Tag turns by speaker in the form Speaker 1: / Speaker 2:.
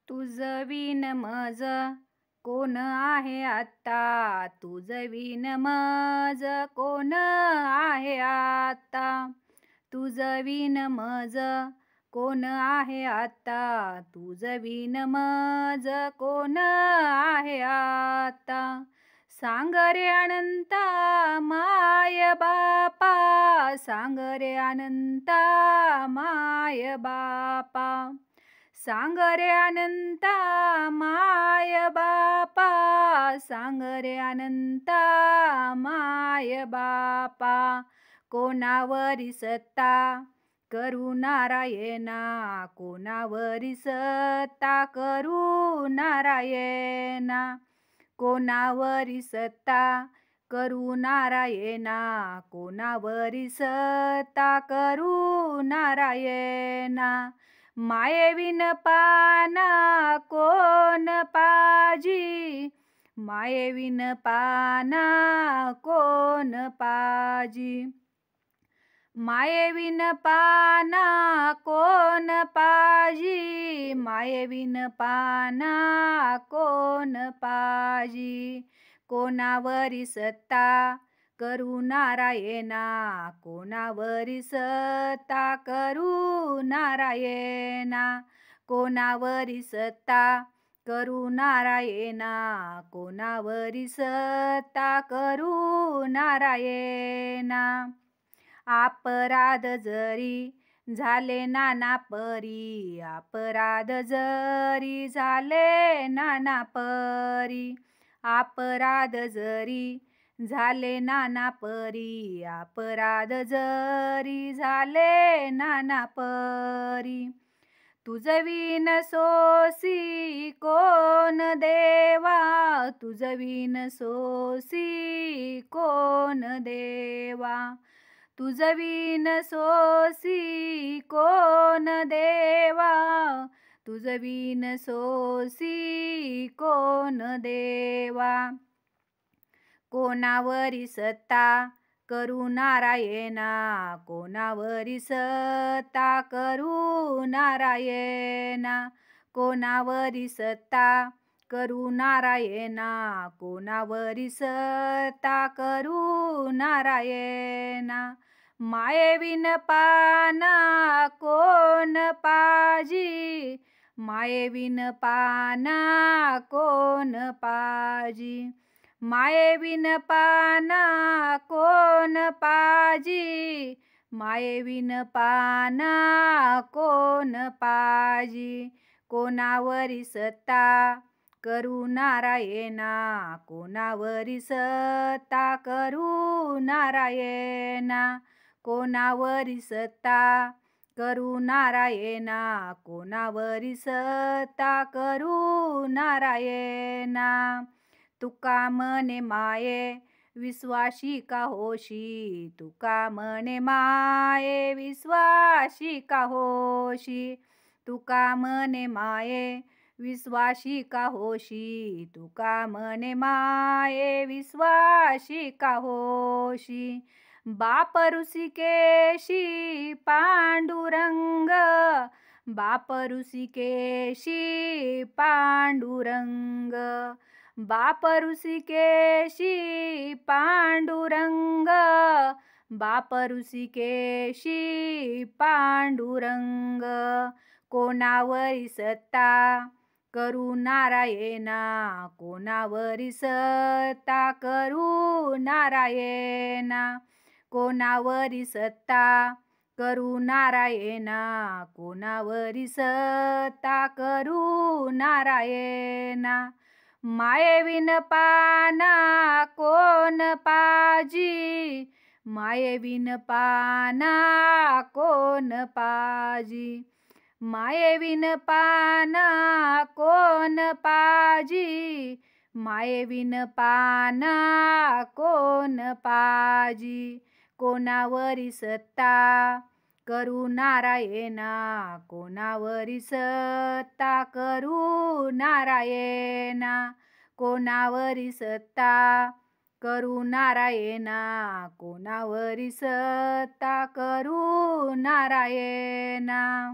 Speaker 1: तुझं विण मज कोण आहे आता, तुझं विण मज कोण आहे आता, तुझं विण मज कोण आहे आता, तुझं विण मज कोण आहे आता. सांग रे अनंता माय बापा, सांग रे अनंता माय बापा, सांग रे अनंता माय बापा, सांग रे अनंता माय बापा. कोणावरी सत्ता करू नारायणा, कोणावरी सत्ता करू नारायणा, कोणावरी सत्ता करू नारायणा, कोणावरी सत्ता करू नारायणा. मायेविन पाना कोण पाजी, मायेविन पाना कोण पाजी, मायेविन पाना कोण पाजी, मायेविन पाना कोण पाजी. कोणावरी सत्ता करू नारायणा, कोणावरी सत्ता करू नारायणा, कोणावरी सत्ता करू नारायणा, कोणावरी सत्ता करू नारायणा. अपराध जरी झाले नाना परी, अपराध जरी झाले नाना परी, अपराध जरी झाले नाना परी, अपराध जरी झाले नाना परी. तुझं विण सोसी कोण देवा, तुझं विण सोसी कोण देवा, तुझं विण सोसी कोण देवा, तुझं विण सोसी कोण देवा. कोणावरी सत्ता करू नारायणा, कोणावरी सत्ता करू नारायणा, कोणावरी सत्ता करू नारायणा, कोणावरी सत्ता करू नारायणा. मायेविन पाना कोण पाजी, मायेविन पाना कोण पाजी, मायेविन पाना कोण पाजी, मायेविन पाना कोण पाजी. कोणावरी सत्ता करू नारायणा, कोणावरी सत्ता करू नारायणा, कोणावरी सत्ता करू नारायणा, कोणावरी सत्ता करू नारायणा. तुका म्हणे माये विश्वासी का होशी, तुका म्हणे माये विश्वासी का होशी, तुका म्हणे माये विश्वासी का होशी, तुका म्हणे माये विश्वासी का होशी. बाप ऋषिकेशी पांडुरंग, बाप ऋषिकेशी पांडुरंग, बाप ऋषिकेशी पांडुरंग, बाप ऋषिकेशी पांडुरंग. कोणावरी सत्ता करू नारायणा, कोणावरी सत्ता करू नारायणा, कोणावरी सत्ता करू नारायणा, कोणावरी सत्ता करू नारायणा. मायेविन पाना कोण पाजी, मायेविन पाना कोण पाजी, मायेविन पाना कोण पाजी, मायेविन पाना कोण पाजी. कोणावरी सत्ता करू नारायणा, कोणावरी सत्ता करू नारायणा, कोणावरी सत्ता करू नारायणा, कोणावरी सत्ता करू नारायणा.